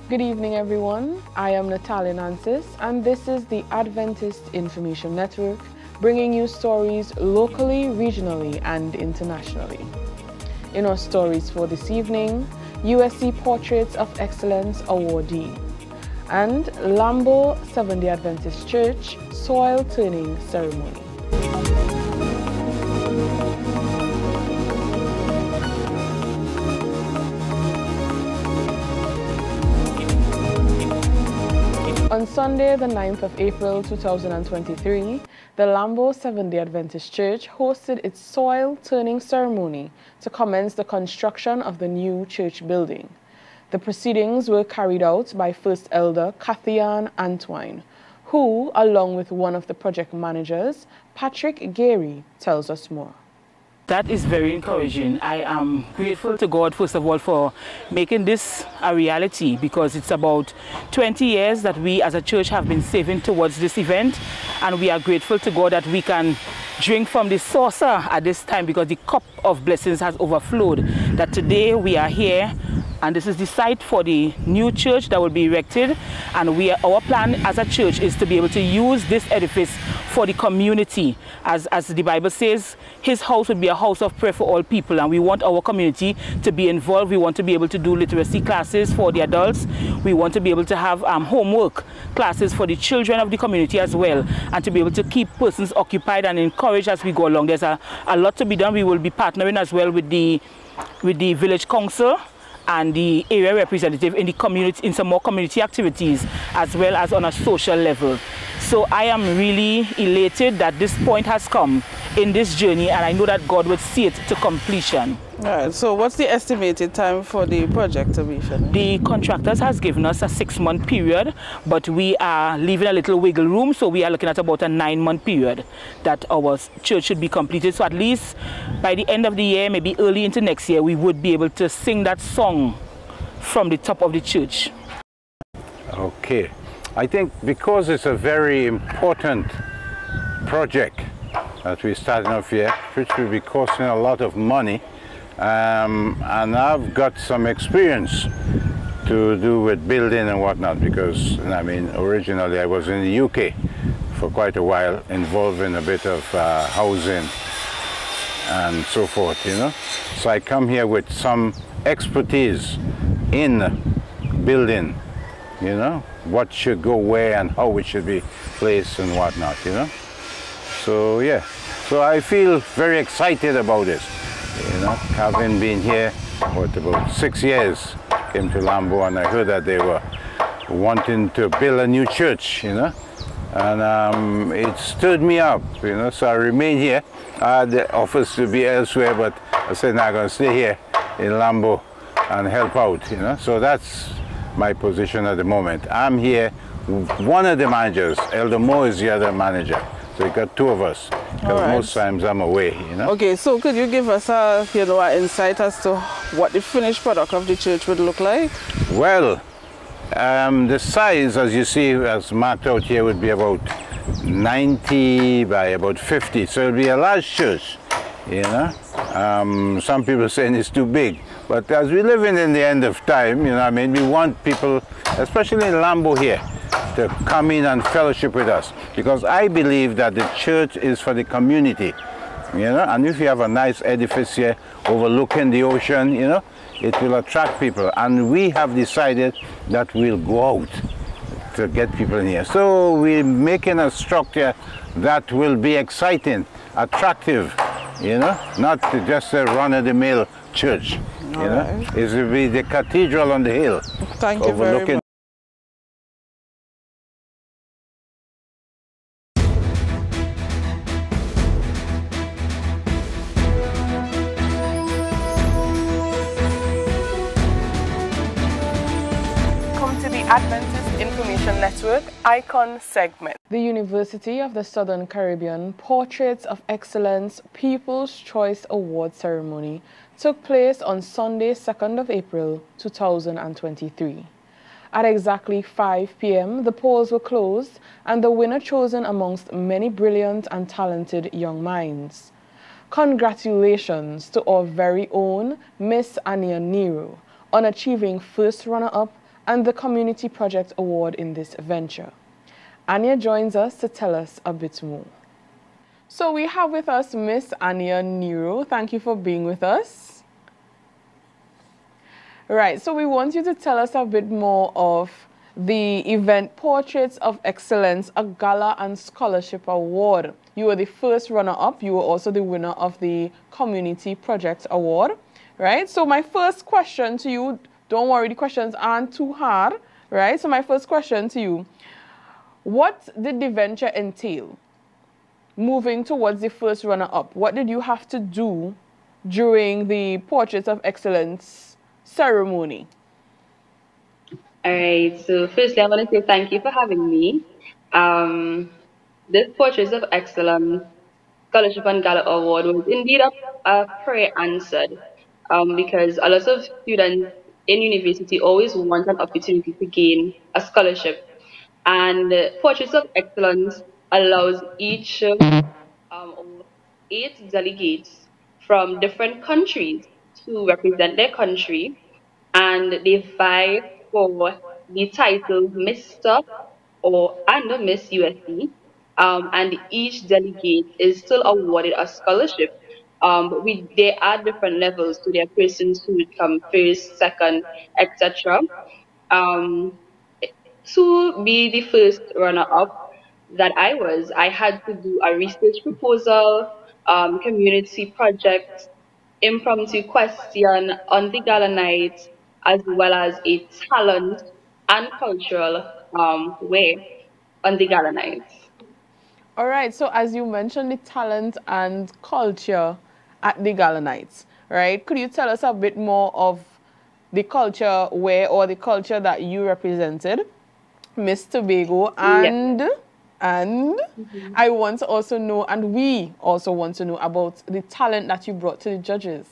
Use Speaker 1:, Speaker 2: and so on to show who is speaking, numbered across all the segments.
Speaker 1: Good evening, everyone. I am Natalia Nancis, and this is the Adventist Information Network, bringing you stories locally, regionally, and internationally. In our stories for this evening, USC Portraits of Excellence awardee, and Lambo Seventh-day Adventist Church soil turning ceremony. On Sunday, the 9th of April 2023, the Lambo Seventh-day Adventist Church hosted its soil turning ceremony to commence the construction of the new church building. The proceedings were carried out by First Elder Kathian Antwine, who, along with one of the project managers, Patrick Gary, tells us more.
Speaker 2: That is very encouraging. I am grateful to God, first of all, for making this a reality, because it's about 20 years that we as a church have been saving towards this event, and we are grateful to God that we can drink from the saucer at this time, because the cup of blessings has overflowed, that today we are here. And this is the site for the new church that will be erected. And our plan as a church is to be able to use this edifice for the community. As the Bible says, his house will be a house of prayer for all people. And we want our community to be involved. We want to be able to do literacy classes for the adults. We want to be able to have homework classes for the children of the community as well. And to be able to keep persons occupied and encouraged as we go along. There's a lot to be done. We will be partnering as well with the village council and the area representative in the community, in some more community activities, as well as on a social level. So I am really elated that this point has come in this journey, and I know that God will see it to completion.
Speaker 3: All right, so what's the estimated time for the project to be finished?
Speaker 2: The contractors has given us a 6-month period, but we are leaving a little wiggle room, so we are looking at about a 9-month period that our church should be completed. So at least by the end of the year, maybe early into next year, we would be able to sing that song from the top of the church.
Speaker 4: Okay, I think because it's a very important project that we're starting off here, which will be costing a lot of money, and I've got some experience to do with building and whatnot, because I mean originally I was in the UK for quite a while, involved in a bit of housing and so forth, you know. So I come here with some expertise in building, you know, what should go where and how it should be placed and whatnot, you know. So yeah, so I feel very excited about this. You know, having been here, about 6 years, came to Lambo, and I heard that they were wanting to build a new church, you know, and it stirred me up, you know, so I remained here. I had the offers to be elsewhere, but I said, no, I'm going to stay here in Lambo and help out, you know, so that's my position at the moment. I'm here, one of the managers, Elder Moore is the other manager. So we got 2 of us, because most times I'm away, you know. Okay,
Speaker 3: so could you give us a, you know, an insight as to what the finished product of the church would look like?
Speaker 4: Well, the size, as you see, as marked out here, would be about 90 by about 50. So it'll be a large church, you know. Some people saying it's too big. But as we live in the end of time, you know, I mean, we want people, especially in Lambo here, to come in and fellowship with us, because I believe that the church is for the community, you know, and if you have a nice edifice here overlooking the ocean, you know, it will attract people, and we have decided that we'll go out to get people in here. So we're making a structure that will be exciting, attractive, you know, not just a run-of-the-mill church, you know. It will be the cathedral on the hill.
Speaker 3: Thank you very much.
Speaker 1: Adventist Information Network Icon segment. The University of the Southern Caribbean Portraits of Excellence People's Choice Award ceremony took place on Sunday, 2nd of April 2023. At exactly 5 p.m., the polls were closed and the winner chosen amongst many brilliant and talented young minds. Congratulations to our very own Miss Ania Nero on achieving first runner-up and the Community Project Award in this venture. Anya joins us to tell us a bit more. So we have with us Miss Anya Nero. Thank you for being with us. Right, so we want you to tell us a bit more of the event Portraits of Excellence, a Gala and Scholarship Award. You were the first runner-up. You were also the winner of the Community Project Award, right? So my first question to you, don't worry, the questions aren't too hard, right? So my first question to you, what did the venture entail? Moving towards the first runner-up, what did you have to do during the Portraits of Excellence ceremony?
Speaker 5: All right, so firstly, I want to say thank you for having me. This Portraits of Excellence Scholarship and Gala Award was indeed a prayer answered, because a lot of students in university always want an opportunity to gain a scholarship. And Portraits of Excellence allows each of 8 delegates from different countries to represent their country, and they vie for the title Mr. or and Miss USC. And each delegate is still awarded a scholarship. But there are different levels, so there are persons who would come first, second, etc. Um, to be the first runner-up that I had to do a research proposal, community project, impromptu question on the gala night, as well as a talent and cultural way on the gala night.
Speaker 1: All right, so as you mentioned the talent and culture at the gala nights, right? Could you tell us a bit more of the culture where, or the culture that you represented, Miss Tobago, and
Speaker 5: Yes.
Speaker 1: I want to also know, and we also want to know about the talent that you brought to the judges.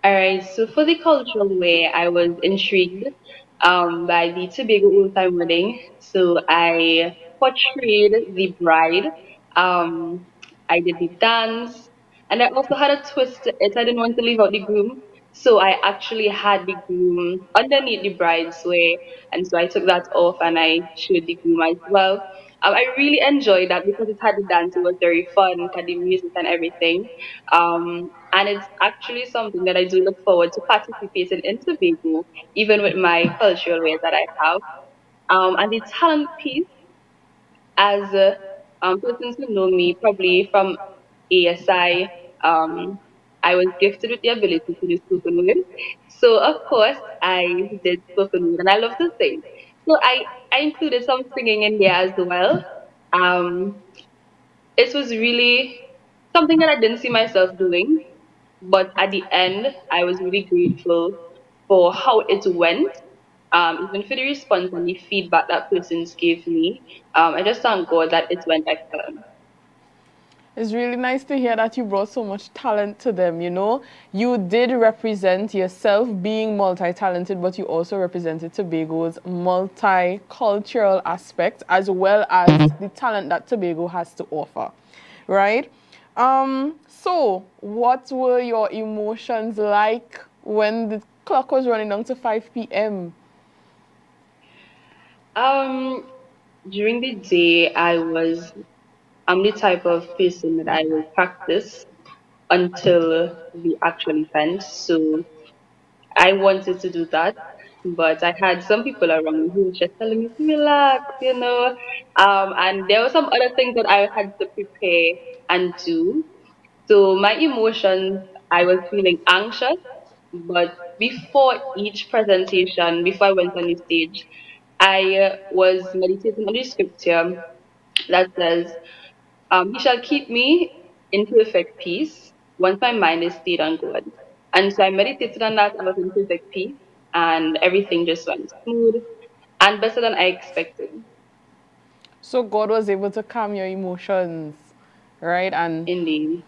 Speaker 5: All right, so for the cultural way, I was intrigued by the Tobago old time wedding. So I portrayed the bride. Um, I did the dance, and I also had a twist to it. I didn't want to leave out the groom, so I actually had the groom underneath the bride's way, and so I took that off and I showed the groom as well. I really enjoyed that because it had the dance. It was very fun. It had the music and everything. And it's actually something that I do look forward to participating in Tobago, even with my cultural ways that I have. And the talent piece, as persons who know me, probably from ASI, I was gifted with the ability to do spoken word. So, of course, I did spoken word, and I love to sing. So, I included some singing in there as well. Um, it was really something that I didn't see myself doing, but at the end, I was really grateful for how it went, even for the response and the feedback that persons gave me. I just thank God that it went excellent.
Speaker 1: It's really nice to hear that you brought so much talent to them, you know. You did represent yourself being multi-talented, but you also represented Tobago's multicultural aspect, as well as the talent that Tobago has to offer, right? So what were your emotions like when the clock was running down to 5 p.m.?
Speaker 5: During the day, I'm the type of person that I will practice until the actual event. So I wanted to do that, but I had some people around me who were just telling me to relax, you know. And there were some other things that I had to prepare and do. So my emotions, I was feeling anxious, but before each presentation, before I went on the stage, I was meditating on the scripture that says, He shall keep me in perfect peace once my mind is stayed on God. And so I meditated on that. I was in perfect peace, and everything just went smooth and better than I expected.
Speaker 1: So God was able to calm your emotions, right? And
Speaker 5: Indeed.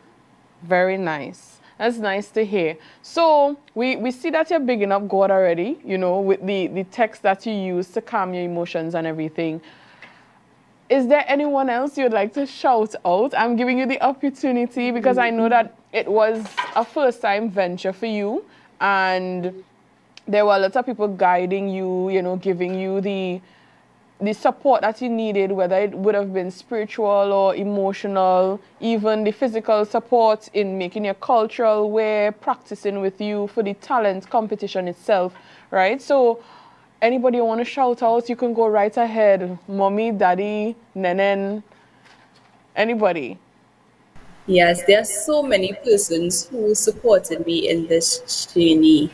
Speaker 1: very nice. That's nice to hear. So we see that you're bigging up God already, you know, with the text that you use to calm your emotions and everything. Is there anyone else you'd like to shout out? I'm giving you the opportunity because I know that it was a first-time venture for you, and there were lots of people guiding you, you know, giving you the support that you needed, whether it would have been spiritual or emotional, even the physical support in making your cultural wear, practicing with you for the talent competition itself, right? So anybody you want to shout out, you can go right ahead. Mommy, daddy, nenen, anybody.
Speaker 6: Yes, there are so many persons who supported me in this journey.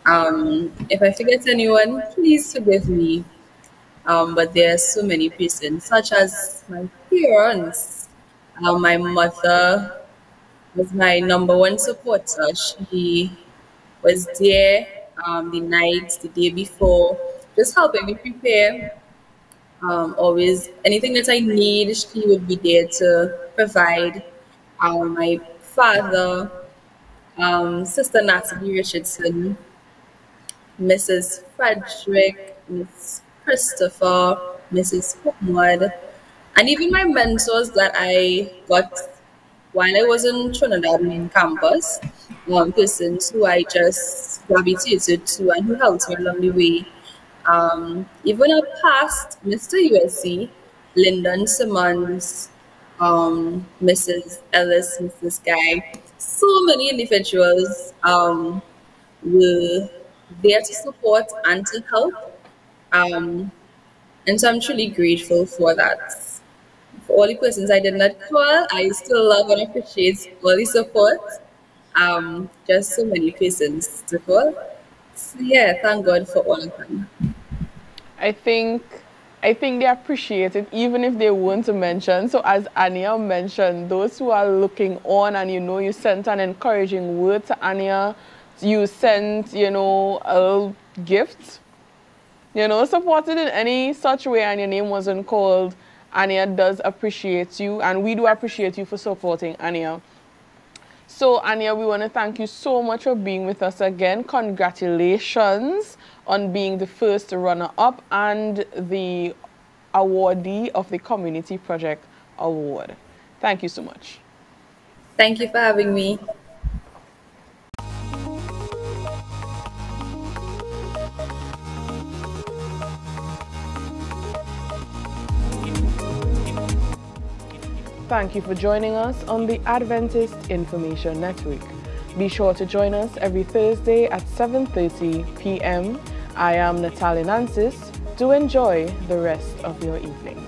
Speaker 6: If I forget anyone, please forgive me. But there are so many persons, such as my parents. My mother was my number one supporter. She was there the day before, just helping me prepare. Always, anything that I need, she would be there to provide. My father, Sister Natalie Richardson, Mrs. Frederick, Miss Christopher, Mrs. Homewood, and even my mentors that I got while I was in Trinidad main campus, persons who I just gravitated to and who helped me along the way. Even our past Mr. USC, Lyndon Simmons, Mrs. Ellis, Mrs. Guy, so many individuals were there to support and to help. And so I'm truly grateful for that. For all the persons I did not call, I still love and appreciate all the support. Just so many persons to call. So yeah, thank God for all of them.
Speaker 1: I think they appreciate it even if they weren't to mention. So as Anya mentioned, those who are looking on and you know you sent an encouraging word to Anya, you sent, you know, a gift, you know, supported in any such way and your name wasn't called, Anya does appreciate you and we do appreciate you for supporting Anya. So Anya, we want to thank you so much for being with us again. Congratulations on being the first runner-up and the awardee of the Community Project Award. Thank you so much.
Speaker 6: Thank you for having me.
Speaker 1: Thank you for joining us on the Adventist Information Network. Be sure to join us every Thursday at 7:30 p.m. I am Natalie Nancis. Do enjoy the rest of your evening.